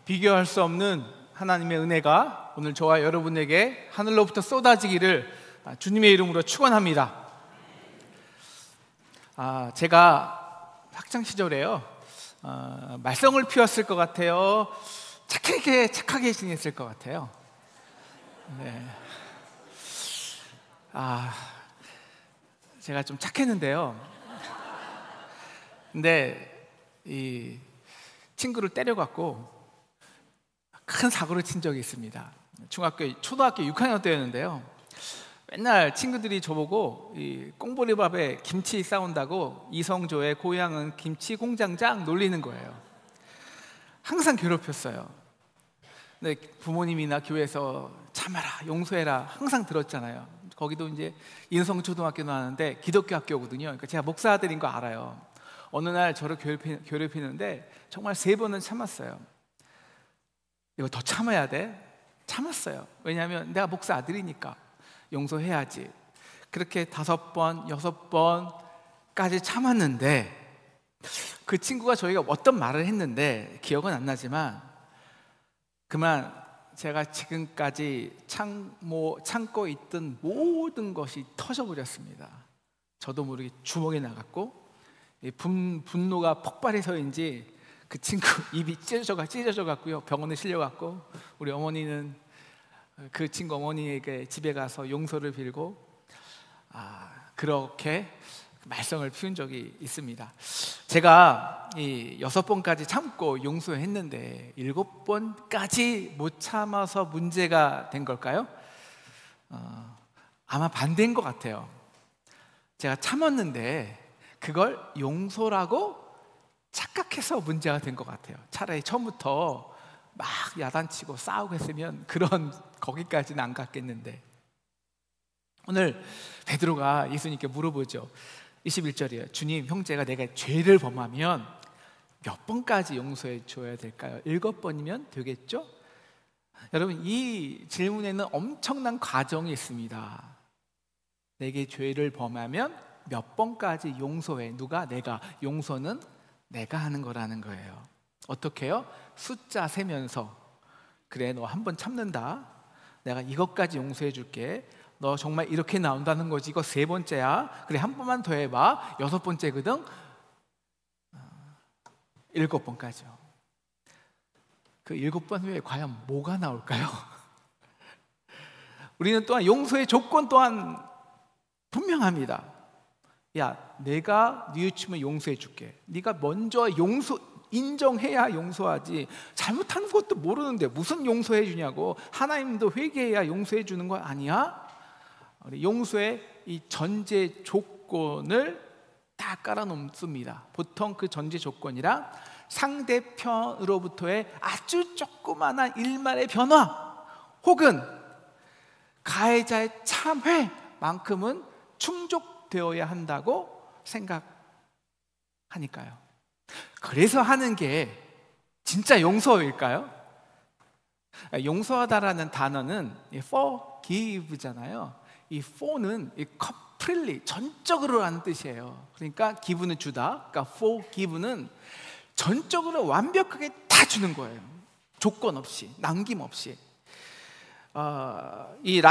비교할 수 없는 하나님의 은혜가 오늘 저와 여러분에게 하늘로부터 쏟아지기를 주님의 이름으로 축원합니다. 제가 학창 시절에요, 말썽을 피웠을 것 같아요. 착하게 지냈을 것 같아요. 제가 좀 착했는데요. 근데 이 친구를 때려갖고 큰 사고를 친 적이 있습니다. 초등학교 6학년 때였는데요. 맨날 친구들이 저보고 이 꽁보리밥에 김치 싸운다고 이성조의 고향은 김치 공장장 놀리는 거예요. 항상 괴롭혔어요. 근데 부모님이나 교회에서 참아라, 용서해라 항상 들었잖아요. 거기도 이제 인성초등학교 나왔는데 기독교 학교거든요. 그러니까 제가 목사 아들인 거 알아요. 어느 날 저를 괴롭히는데 정말 3번은 참았어요. 이거 더 참아야 돼? 참았어요. 왜냐하면 내가 목사 아들이니까 용서해야지. 그렇게 5번, 6번까지 참았는데 그 친구가 저희가 어떤 말을 했는데 기억은 안 나지만 그만 제가 지금까지 참고 있던 모든 것이 터져버렸습니다. 저도 모르게 주먹이 나갔고 분노가 폭발해서인지 그 친구 입이 찢어져 갔고요. 병원에 실려갔고 우리 어머니는 그 친구 어머니에게 집에 가서 용서를 빌고 그렇게 말썽을 피운 적이 있습니다. 제가 이 6번까지 참고 용서했는데 7번까지 못 참아서 문제가 된 걸까요? 아마 반대인 것 같아요. 제가 참았는데 그걸 용서라고 착각해서 문제가 된 것 같아요. 차라리 처음부터 막 야단치고 싸우고 했으면 거기까지는 안 갔겠는데. 오늘 베드로가 예수님께 물어보죠. 21절이에요. 주님, 형제가 내가 죄를 범하면 몇 번까지 용서해 줘야 될까요? 7번이면 되겠죠? 여러분, 이 질문에는 엄청난 과정이 있습니다. 내게 죄를 범하면 몇 번까지 용서해? 누가? 내가. 용서는 내가 하는 거라는 거예요. 어떻게 해요? 숫자 세면서 그래, 너 한 번 참는다. 내가 이것까지 용서해 줄게. 너 정말 이렇게 나온다는 거지. 이거 3번째야. 그래, 한 번만 더 해봐. 6번째거든. 7번까지요. 그 7번 후에 과연 뭐가 나올까요? 우리는 또한 용서의 조건 또한 분명합니다. 야, 내가 뉘우치면 용서해 줄게. 네가 먼저 인정해야 용서하지. 잘못한 것도 모르는데 무슨 용서해 주냐고. 하나님도 회개해야 용서해 주는 거 아니야? 용서의 이 전제 조건을 다 깔아놓습니다. 보통 그 전제 조건이랑 상대편으로부터의 아주 조그마한 일말의 변화 혹은 가해자의 참회만큼은 충족되어야 한다고 생각하니까요. 그래서 하는 게 진짜 용서일까요? 용서하다라는 단어는 forgive잖아요. 이 for는 completely 전적으로라는 뜻이에요. 그러니까 기분을 주다. 그러니까 forgive는 전적으로 완벽하게 다 주는 거예요. 조건 없이, 남김없이. 이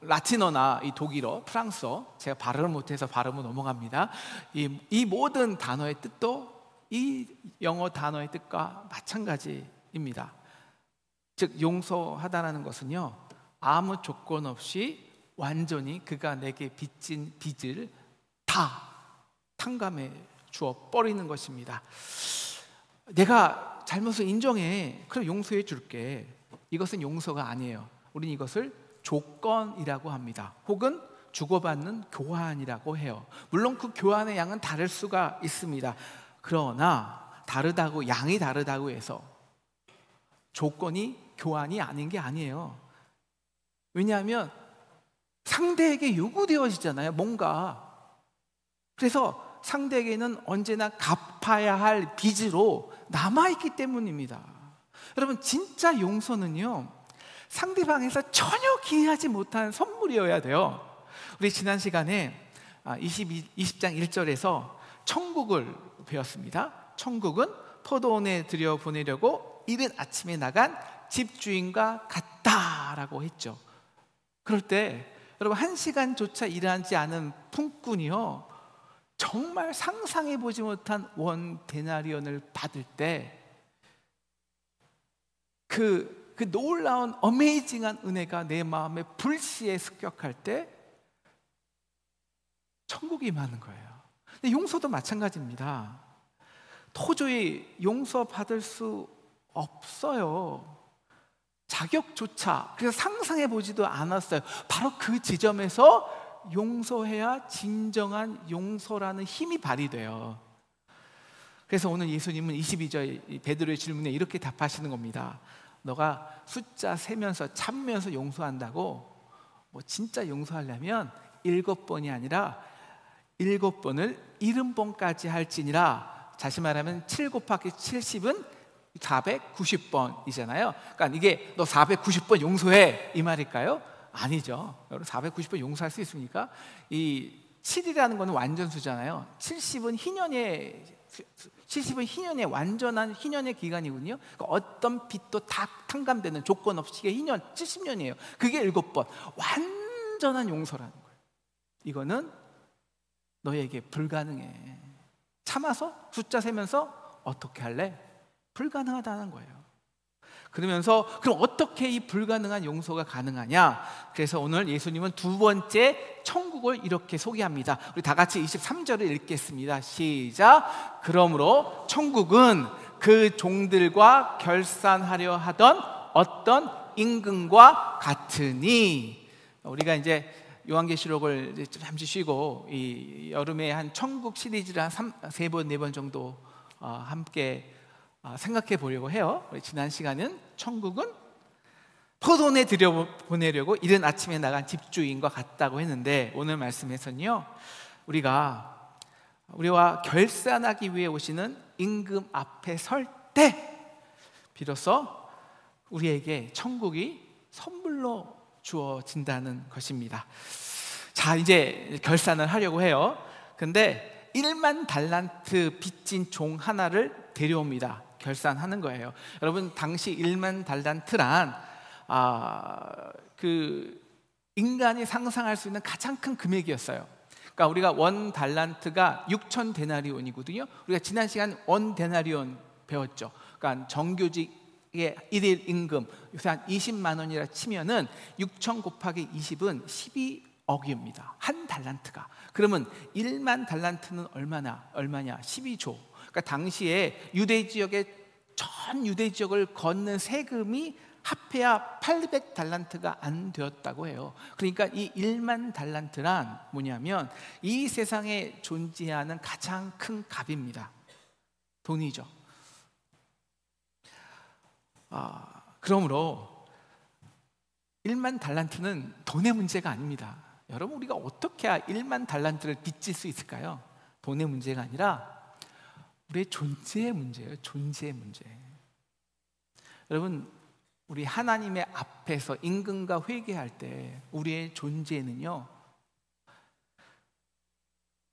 라틴어나 이 독일어, 프랑스어, 제가 발음을 못해서 발음은 넘어갑니다. 이 모든 단어의 뜻도 이 영어 단어의 뜻과 마찬가지입니다. 즉 용서하다라는 것은요, 아무 조건 없이 완전히 그가 내게 빚진 빚을 다 탕감해 주어 버리는 것입니다. 내가 잘못을 인정해, 그럼 용서해 줄게. 이것은 용서가 아니에요. 우리는 이것을 조건이라고 합니다. 혹은 주고받는 교환이라고 해요. 물론 그 교환의 양은 다를 수가 있습니다. 그러나 양이 다르다고 해서 조건이 교환이 아닌 게 아니에요. 왜냐하면 상대에게 요구되어지잖아요, 뭔가. 그래서 상대에게는 언제나 갚아야 할 빚으로 남아있기 때문입니다. 여러분, 진짜 용서는요, 상대방에서 전혀 기대하지 못한 선물이어야 돼요. 우리 지난 시간에 20장 1절에서 천국을 배웠습니다. 천국은 포도원에 들여보내려고 이른 아침에 나간 집주인과 같다라고 했죠. 그럴 때 여러분, 1시간조차 일하지 않은 품꾼이요, 정말 상상해보지 못한 원 데나리온을 받을 때 그 놀라운 어메이징한 은혜가 내 마음에 불시에 습격할 때 천국이 임하는 거예요. 근데 용서도 마찬가지입니다. 도저히 용서받을 수 없어요. 자격조차, 그래서 상상해보지도 않았어요. 바로 그 지점에서 용서해야 진정한 용서라는 힘이 발휘돼요. 그래서 오늘 예수님은 22절 베드로의 질문에 이렇게 답하시는 겁니다. 너가 숫자 세면서 참으면서 용서한다고, 뭐 진짜 용서하려면 7번이 아니라 7번을 70번까지 할지니라. 다시 말하면 7 곱하기 70은 490번이잖아요. 그러니까 이게 너 490번 용서해 이 말일까요? 아니죠. 여러분, 490번 용서할 수 있습니까? 이 7이라는 거는 완전수잖아요. 70은 희년의 완전한 희년의 기간이군요. 그러니까 어떤 빚도 다 탕감되는 조건 없이의 희년 70년이에요. 그게 7번 완전한 용서라는 거예요. 이거는 너에게 불가능해. 참아서 숫자 세면서 어떻게 할래? 불가능하다는 거예요. 그러면서 그럼 어떻게 이 불가능한 용서가 가능하냐? 그래서 오늘 예수님은 두 번째 천국을 이렇게 소개합니다. 우리 다 같이 23절을 읽겠습니다. 시작. 그러므로 천국은 그 종들과 결산하려 하던 어떤 임금과 같으니. 우리가 이제 요한계시록을 이제 잠시 쉬고 이 여름에 한 천국 시리즈를 한 3번, 4번 정도 함께 생각해 보려고 해요. 우리 지난 시간은 천국은 포도원에 들여보내려고 이른 아침에 나간 집주인과 같다고 했는데, 오늘 말씀에서는요, 우리와 결산하기 위해 오시는 임금 앞에 설 때 비로소 우리에게 천국이 선물로 주어진다는 것입니다. 자, 이제 결산을 하려고 해요. 근데 1만 달란트 빚진 종 하나를 데려옵니다. 결산하는 거예요. 여러분, 당시 1만 달란트란 그 인간이 상상할 수 있는 가장 큰 금액이었어요. 그러니까 우리가 원 달란트가 6천 데나리온이거든요. 우리가 지난 시간 원 데나리온 배웠죠. 그러니까 정규직의 1일 임금 요새 한 20만 원이라 치면은 6천 곱하기 20은 12억입니다. 한 달란트가. 그러면 1만 달란트는 얼마냐? 12조. 그러니까 당시에 유대 지역의 전 유대 지역을 걷는 세금이 합해야 800달란트가 안 되었다고 해요. 그러니까 이 1만 달란트란 뭐냐면 이 세상에 존재하는 가장 큰 값입니다. 돈이죠. 그러므로 1만 달란트는 돈의 문제가 아닙니다. 여러분, 우리가 어떻게 해야 1만 달란트를 빚질 수 있을까요? 돈의 문제가 아니라 우리의 존재의 문제예요. 존재의 문제. 여러분, 우리 하나님의 앞에서 임금과 회개할 때 우리의 존재는요,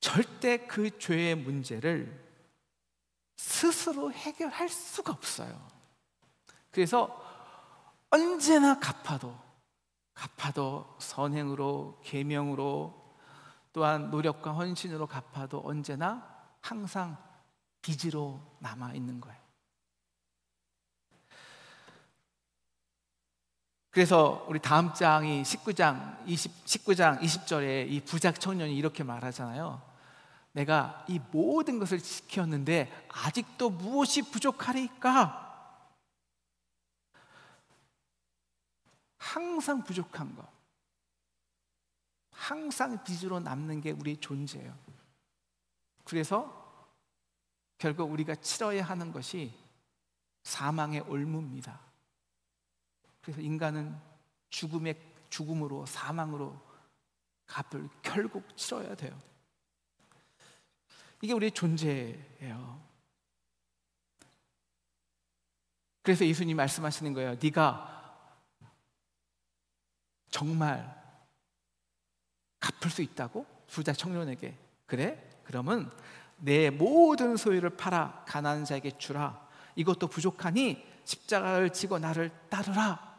절대 그 죄의 문제를 스스로 해결할 수가 없어요. 그래서 언제나 갚아도 선행으로, 계명으로, 또한 노력과 헌신으로 갚아도 언제나 항상 빚으로 남아 있는 거예요. 그래서 우리 다음 장이 19장 20절에 이 부작 청년이 이렇게 말하잖아요. 내가 이 모든 것을 지켰는데 아직도 무엇이 부족하리까? 항상 부족한 것, 항상 빚으로 남는 게 우리의 존재예요. 그래서 결국 우리가 치러야 하는 것이 사망의 올무입니다. 그래서 인간은 죽음으로, 사망으로 값을 결국 치러야 돼요. 이게 우리의 존재예요. 그래서 예수님 말씀하시는 거예요. 네가 정말 갚을 수 있다고? 부자 청년에게. 그래? 그러면 내 모든 소유를 팔아 가난한 자에게 주라. 이것도 부족하니 십자가를 지고 나를 따르라.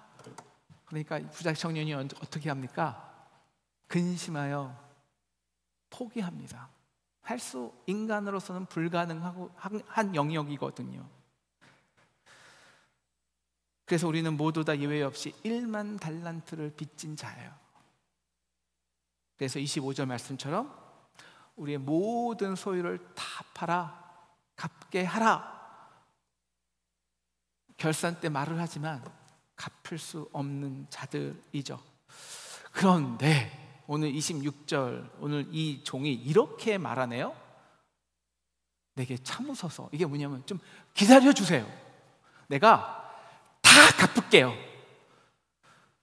그러니까 부자 청년이 어떻게 합니까? 근심하여 포기합니다. 인간으로서는 불가능하고 한 영역이거든요. 그래서 우리는 모두 다 예외 없이 1만 달란트를 빚진 자예요. 그래서 25절 말씀처럼 우리의 모든 소유를 다 팔아 갚게 하라. 결산 때 말을 하지만 갚을 수 없는 자들이죠. 그런데 오늘 26절, 오늘 이 종이 이렇게 말하네요. 내게 참으소서. 이게 뭐냐면 좀 기다려주세요. 내가 다 갚을게요.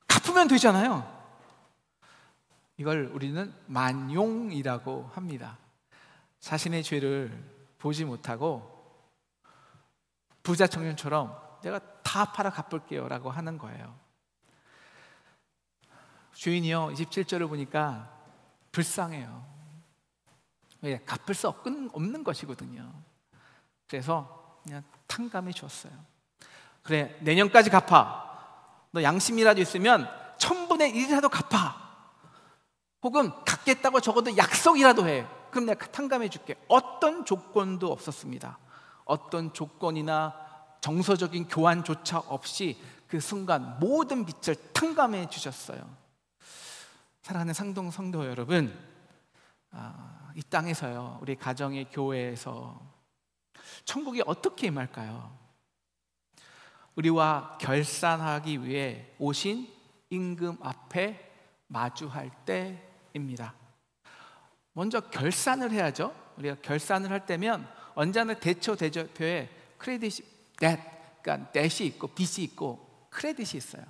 갚으면 되잖아요. 이걸 우리는 만용이라고 합니다. 자신의 죄를 보지 못하고 부자 청년처럼 내가 다 팔아 갚을게요 라고 하는 거예요. 주인이요 27절을 보니까 불쌍해요. 왜? 갚을 수 없는 것이거든요. 그래서 그냥 탕감해 줬어요. 그래, 내년까지 갚아. 너 양심이라도 있으면 1000분의 1이라도 갚아. 혹은 갚겠다고 적어도 약속이라도 해. 그럼 내가 탕감해 줄게. 어떤 조건도 없었습니다. 어떤 조건이나 정서적인 교환조차 없이 그 순간 모든 빚을 탕감해 주셨어요. 사랑하는 상동 성도 여러분, 이 땅에서요, 우리 가정의 교회에서 천국이 어떻게 임할까요? 우리와 결산하기 위해 오신 임금 앞에 마주할 때입니다. 먼저 결산을 해야죠. 우리가 결산을 할 때면 언제나 대표에 크레딧이 그러니까 뎃이 있고 빚이 있고 크레딧이 있어요.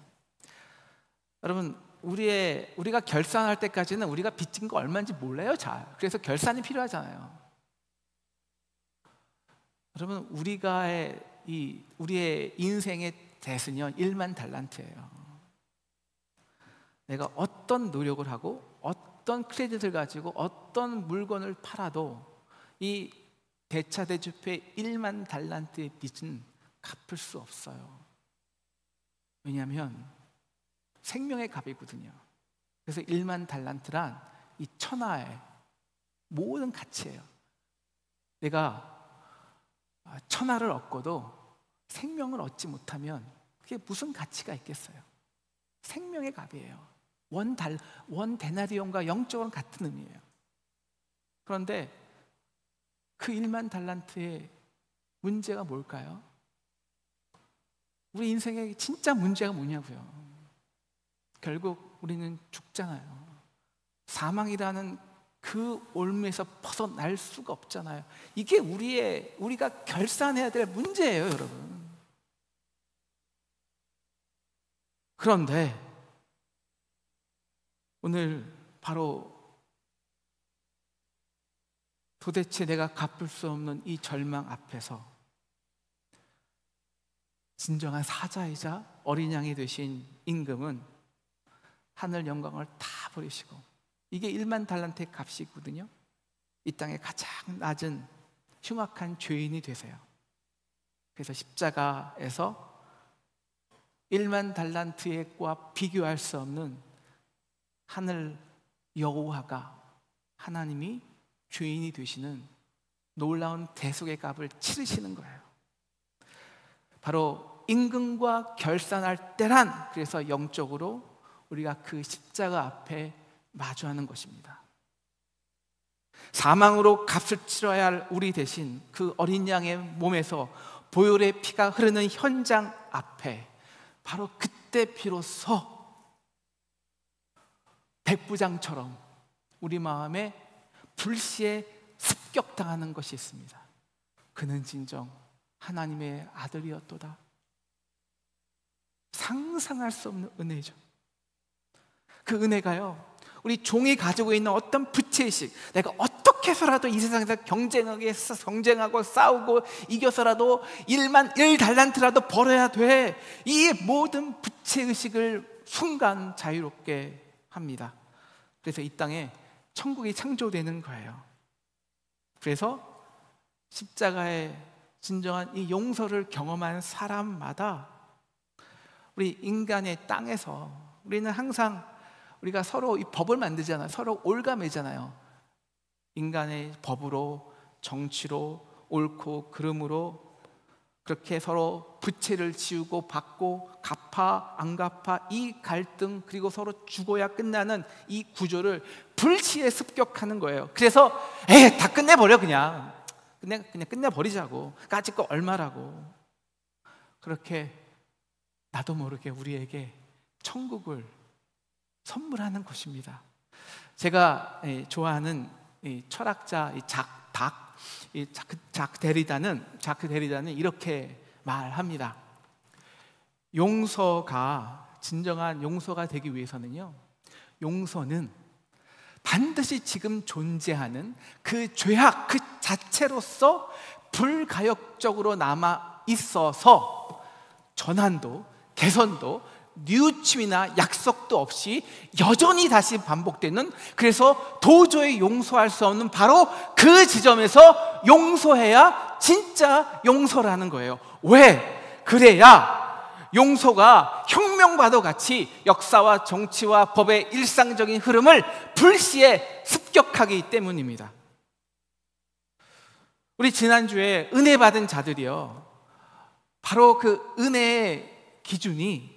여러분, 우리가 결산할 때까지는 우리가 빚진 거 얼마인지 몰라요. 잘. 그래서 결산이 필요하잖아요. 여러분, 우리의 인생의 뎃은요 1만 달란트예요. 내가 어떤 노력을 하고 어떤 크레딧을 가지고 어떤 물건을 팔아도 이 대차대주표의 1만 달란트의 빚은 갚을 수 없어요. 왜냐하면 생명의 값이거든요. 그래서 1만 달란트란 이 천하의 모든 가치예요. 내가 천하를 얻고도 생명을 얻지 못하면 그게 무슨 가치가 있겠어요? 생명의 값이에요. 원 데나리온과 영적으로는 같은 의미예요. 그런데 그 1만 달란트의 문제가 뭘까요? 우리 인생의 진짜 문제가 뭐냐고요. 결국 우리는 죽잖아요. 사망이라는 그 올무에서 벗어날 수가 없잖아요. 이게 우리가 결산해야 될 문제예요, 여러분. 그런데 오늘 바로 도대체 내가 갚을 수 없는 이 절망 앞에서 진정한 사자이자 어린 양이 되신 임금은 하늘 영광을 다 버리시고, 이게 1만 달란트의 값이거든요. 이 땅의 가장 낮은 흉악한 죄인이 되세요. 그래서 십자가에서 1만 달란트의 과 비교할 수 없는 하늘 여호와가, 하나님이 죄인이 되시는 놀라운 대속의 값을 치르시는 거예요. 바로 임금과 결산할 때란, 그래서 영적으로 우리가 그 십자가 앞에 마주하는 것입니다. 사망으로 값을 치러야 할 우리 대신 그 어린 양의 몸에서 보혈의 피가 흐르는 현장 앞에, 바로 그때 비로소 백부장처럼 우리 마음에 불시에 습격당하는 것이 있습니다. 그는 진정 하나님의 아들이었도다. 상상할 수 없는 은혜죠. 그 은혜가요, 우리 종이 가지고 있는 어떤 부채의식, 내가 어떻게 해서라도 이 세상에서 경쟁하고 싸우고 이겨서라도 1만 1달란트라도 벌어야 돼, 이 모든 부채의식을 순간 자유롭게 합니다. 그래서 이 땅에 천국이 창조되는 거예요. 그래서 십자가의 진정한 이 용서를 경험한 사람마다 우리 인간의 땅에서 우리는 항상 우리가 서로 이 법을 만들잖아요. 서로 올가매잖아요. 인간의 법으로, 정치로, 옳고 그름으로 그렇게 서로 부채를 지우고 받고 갚아 안 갚아 이 갈등, 그리고 서로 죽어야 끝나는 이 구조를 불시에 습격하는 거예요. 그래서 다 끝내버려. 그냥 끝내버리자고. 까짓 거 얼마라고. 그렇게 나도 모르게 우리에게 천국을 선물하는 것입니다. 제가 좋아하는 철학자 자크 데리다는 이렇게 말합니다. 진정한 용서가 되기 위해서는요, 용서는 반드시 지금 존재하는 그 죄악 그 자체로서 불가역적으로 남아 있어서 전환도 개선도 뉘우침이나 약속도 없이 여전히 다시 반복되는, 그래서 도저히 용서할 수 없는 바로 그 지점에서 용서해야 진짜 용서라는 거예요. 왜? 그래야 용서가 혁명과도 같이 역사와 정치와 법의 일상적인 흐름을 불시에 습격하기 때문입니다. 우리 지난주에 은혜 받은 자들이요, 바로 그 은혜의 기준이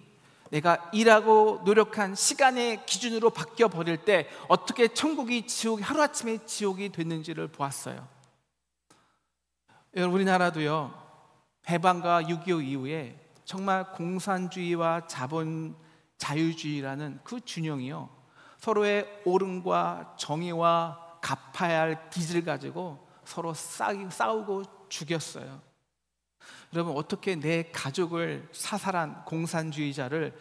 내가 일하고 노력한 시간의 기준으로 바뀌어 버릴 때 어떻게 천국이 지옥이 하루아침에 지옥이 됐는지를 보았어요. 우리나라도요, 해방과 6.25 이후에 정말 공산주의와 자유주의라는 그 균형이요, 서로의 옳음과 정의와 갚아야 할 빚을 가지고 서로 싸우고 죽였어요. 여러분, 어떻게 내 가족을 사살한 공산주의자를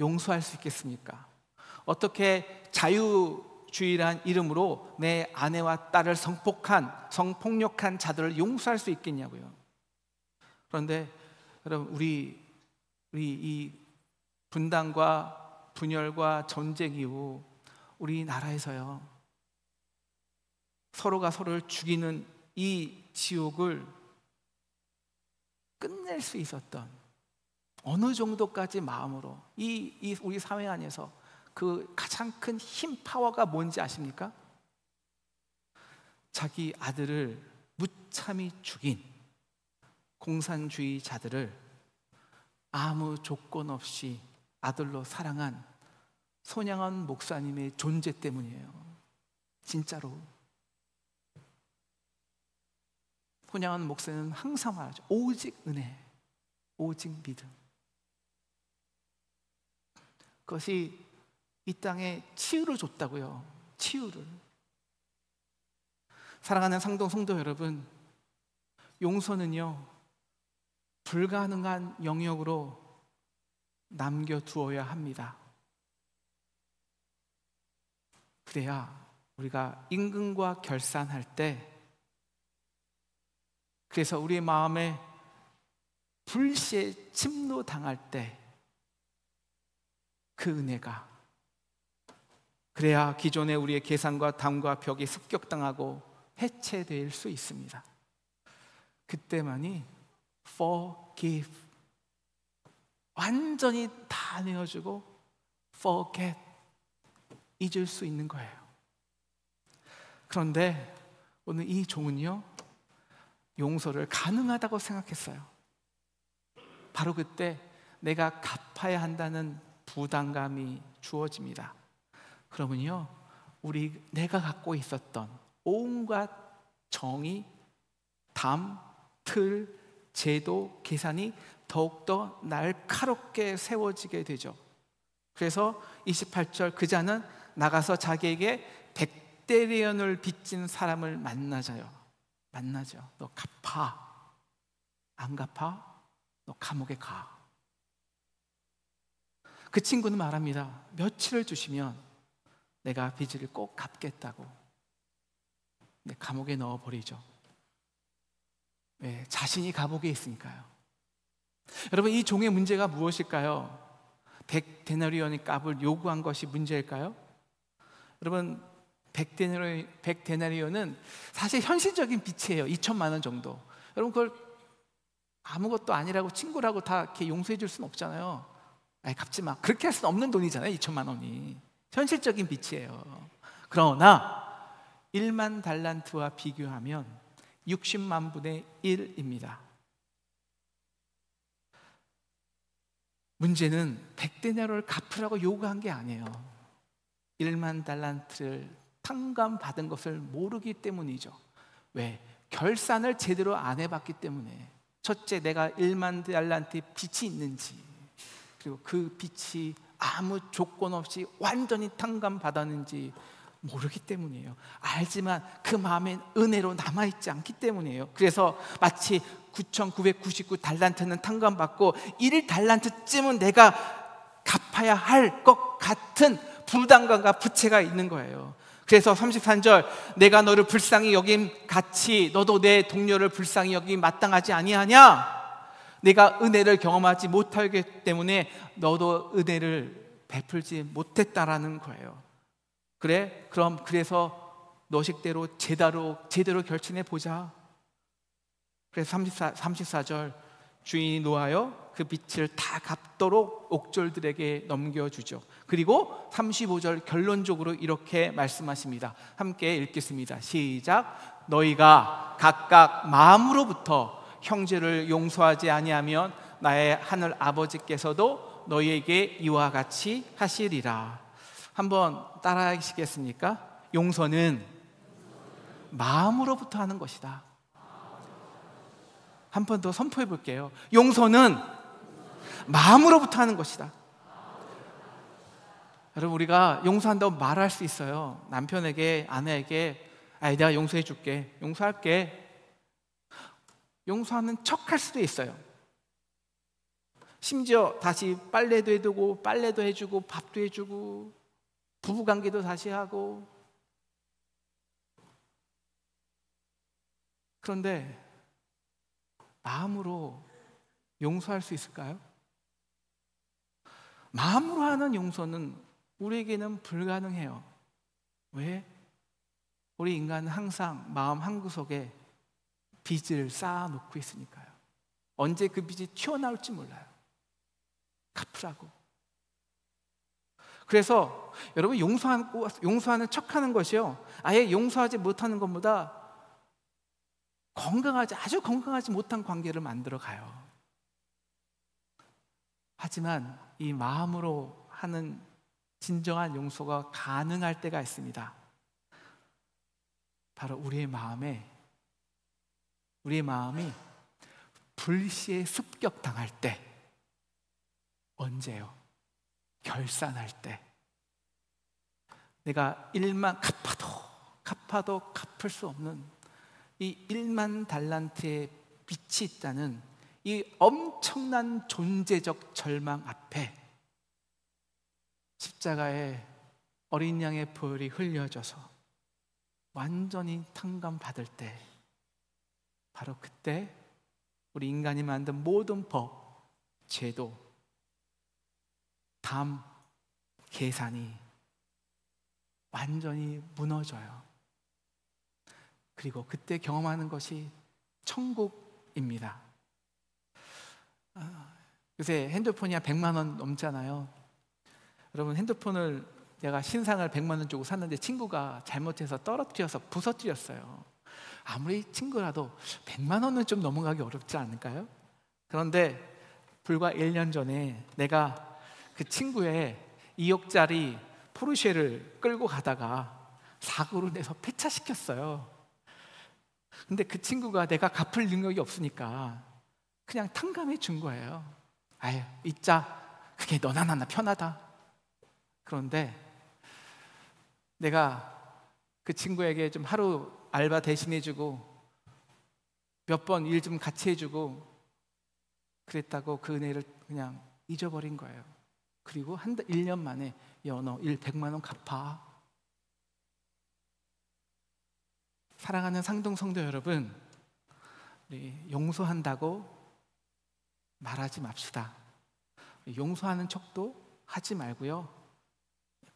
용서할 수 있겠습니까? 어떻게 자유주의란 이름으로 내 아내와 딸을 성폭력한 자들을 용서할 수 있겠냐고요. 그런데 여러분, 우리 이 분단과 분열과 전쟁 이후 우리나라에서요, 서로가 서로를 죽이는 이 지옥을 끝낼 수 있었던 어느 정도까지 마음으로 우리 사회 안에서 그 가장 큰 힘 파워가 뭔지 아십니까? 자기 아들을 무참히 죽인 공산주의자들을 아무 조건 없이 아들로 사랑한 손양원 목사님의 존재 때문이에요. 진짜로. 손양원 목사님은 항상 말하죠. 오직 은혜, 오직 믿음. 그것이 이 땅에 치유를 줬다고요. 치유를. 사랑하는 상동 성도 여러분, 용서는요, 불가능한 영역으로 남겨두어야 합니다. 그래야 우리가 임금과 결산할 때, 그래서 우리의 마음에 불시에 침노당할 때 그 은혜가, 그래야 기존의 우리의 계산과 담과 벽이 습격당하고 해체될 수 있습니다. 그때만이 forgive, 완전히 다 내어주고 forget, 잊을 수 있는 거예요. 그런데 오늘 이 종은요, 용서를 가능하다고 생각했어요. 바로 그때 내가 갚아야 한다는 부담감이 주어집니다. 그러면요, 내가 갖고 있었던 온갖 정의, 틀, 제도, 계산이 더욱더 날카롭게 세워지게 되죠. 그래서 28절, 그 자는 나가서 자기에게 100데리온을 빚진 사람을 만나죠. 너 갚아. 안 갚아? 너 감옥에 가. 그 친구는 말합니다. 며칠을 주시면 내가 빚을 꼭 갚겠다고. 근데 감옥에 넣어버리죠. 왜? 자신이 감옥에 있으니까요. 여러분, 이 종의 문제가 무엇일까요? 100데나리온의 값을 요구한 것이 문제일까요? 여러분, 백데나리온은 사실 현실적인 빚이에요. 2천만 원 정도. 여러분, 그걸 아무것도 아니라고 친구라고 다 이렇게 용서해 줄 수는 없잖아요. 아이, 갚지 마. 그렇게 할 수는 없는 돈이잖아요. 2천만 원이 현실적인 빚이에요. 그러나 1만 달란트와 비교하면 60만 분의 1입니다. 문제는 백데나리온을 갚으라고 요구한 게 아니에요. 1만 달란트를 탕감받은 것을 모르기 때문이죠. 왜? 결산을 제대로 안 해봤기 때문에. 첫째, 내가 1만 달란트의 빚이 있는지, 그리고 그 빚이 아무 조건 없이 완전히 탕감받았는지 모르기 때문이에요. 알지만 그 마음에 은혜로 남아있지 않기 때문이에요. 그래서 마치 9,999 달란트는 탕감받고 1달란트쯤은 내가 갚아야 할 것 같은 부담감과 부채가 있는 거예요. 그래서 33절, 내가 너를 불쌍히 여김 같이 너도 내 동료를 불쌍히 여김 마땅하지 아니하냐? 내가 은혜를 경험하지 못하기 때문에 너도 은혜를 베풀지 못했다라는 거예요. 그래? 그럼 그래서 너식대로 제대로 결진해 보자. 그래서 34절, 주인이 노하여 그 빚을 다 갚도록 옥졸들에게 넘겨주죠. 그리고 35절 결론적으로 이렇게 말씀하십니다. 함께 읽겠습니다. 시작. 너희가 각각 마음으로부터 형제를 용서하지 아니하면 나의 하늘 아버지께서도 너희에게 이와 같이 하시리라. 한번 따라하시겠습니까? 용서는 마음으로부터 하는 것이다. 한 번 더 선포해 볼게요. 용서는 마음으로부터 하는 것이다. 여러분, 우리가 용서한다고 말할 수 있어요. 남편에게, 아내에게, 내가 용서해 줄게, 용서할게. 용서하는 척 할 수도 있어요. 심지어 다시 빨래도 해두고, 빨래도 해주고, 밥도 해주고, 부부관계도 다시 하고. 그런데 마음으로 용서할 수 있을까요? 마음으로 하는 용서는 우리에게는 불가능해요. 왜? 우리 인간은 항상 마음 한구석에 빚을 쌓아놓고 있으니까요. 언제 그 빚이 튀어나올지 몰라요. 갚으라고. 그래서 여러분, 용서하는 척하는 것이요, 아예 용서하지 못하는 것보다 아주 건강하지 못한 관계를 만들어 가요. 하지만 이 마음으로 하는 진정한 용서가 가능할 때가 있습니다. 바로 우리의 마음이 불시에 습격당할 때. 언제요? 결산할 때. 내가 1만 갚아도 갚을 수 없는 이 1만 달란트의 빚이 있다는 이 엄청난 존재적 절망 앞에 십자가에 어린 양의 보혈이 흘려져서 완전히 탕감받을 때, 바로 그때 우리 인간이 만든 모든 법, 제도, 담, 계산이 완전히 무너져요. 그리고 그때 경험하는 것이 천국입니다. 요새 핸드폰이 한 100만 원 넘잖아요. 여러분, 핸드폰을 내가 신상을 100만 원 주고 샀는데 친구가 잘못해서 떨어뜨려서 부서뜨렸어요. 아무리 친구라도 100만 원은 좀 넘어가기 어렵지 않을까요? 그런데 불과 1년 전에 내가 그 친구의 2억짜리 포르쉐를 끌고 가다가 사고를 내서 폐차시켰어요. 근데 그 친구가 내가 갚을 능력이 없으니까 그냥 탕감해 준 거예요. 아유, 잊자. 그게 너나 나나 편하다. 그런데 내가 그 친구에게 좀 하루 알바 대신해주고 몇 번 일 좀 같이 해주고 그랬다고 그 은혜를 그냥 잊어버린 거예요. 그리고 1년 만에 너 100만 원 갚아. 사랑하는 상동 성도 여러분, 우리 용서한다고 말하지 맙시다. 용서하는 척도 하지 말고요,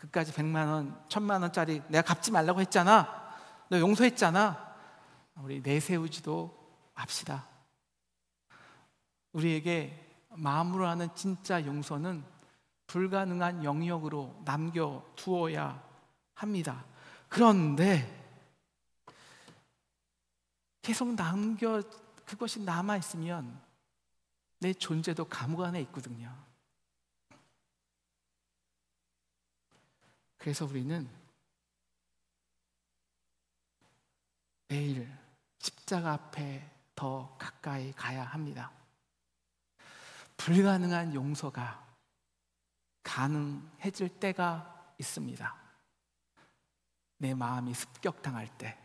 그까지 100만 원, 1000만 원짜리 내가 갚지 말라고 했잖아. 너 용서했잖아. 우리 내세우지도 맙시다. 우리에게 마음으로 하는 진짜 용서는 불가능한 영역으로 남겨두어야 합니다. 그런데 계속 그것이 남아있으면 내 존재도 감옥 안에 있거든요. 그래서 우리는 매일 십자가 앞에 더 가까이 가야 합니다. 불가능한 용서가 가능해질 때가 있습니다. 내 마음이 습격당할 때,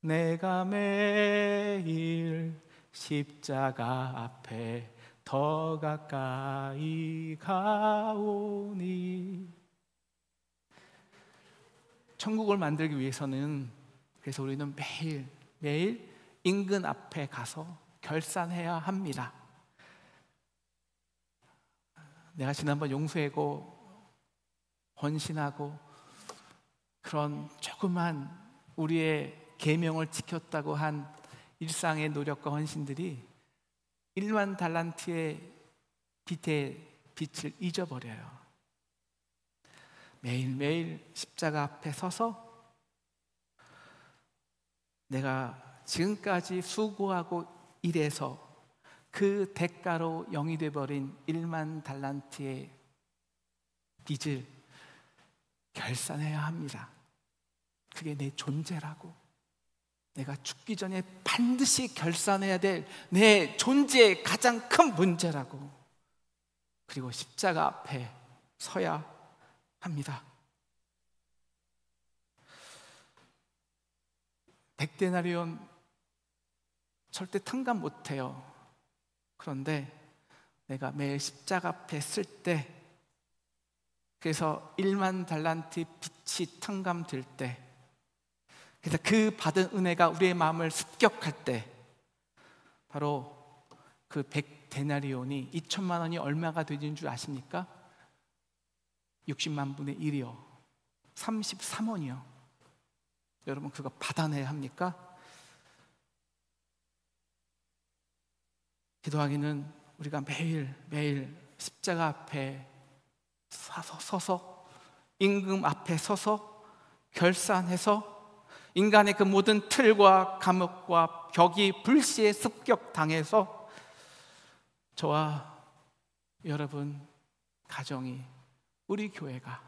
내가 매일 십자가 앞에 더 가까이 가오니. 천국을 만들기 위해서는 그래서 우리는 매일 인근 앞에 가서 결산해야 합니다. 내가 지난번 용서하고 헌신하고 그런 조그만 우리의 계명을 지켰다고 한 일상의 노력과 헌신들이 1만 달란트의 빛의 빛을 잊어버려요. 매일매일 십자가 앞에 서서 내가 지금까지 수고하고 일해서 그 대가로 영이 되어버린 1만 달란트의 빚을 결산해야 합니다. 그게 내 존재라고, 내가 죽기 전에 반드시 결산해야 될 내 존재의 가장 큰 문제라고. 그리고 십자가 앞에 서야 합니다. 100데나리온 절대 탕감 못해요. 그런데 내가 매일 십자가 앞에 쓸 때, 그래서 1만 달란트 빛이 탕감될 때, 그래서 그 받은 은혜가 우리의 마음을 습격할 때, 바로 그 100데나리온이 2천만 원이 얼마가 되는 줄 아십니까? 60만 분의 1이요 33원이요 여러분, 그거 받아내야 합니까? 기도하기는 우리가 매일 십자가 앞에 서서, 임금 앞에 서서 결산해서 인간의 그 모든 틀과 감옥과 벽이 불시에 습격당해서 저와 여러분 가정이, 우리 교회가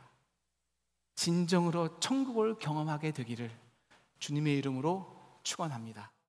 진정으로 천국을 경험하게 되기를 주님의 이름으로 축원합니다.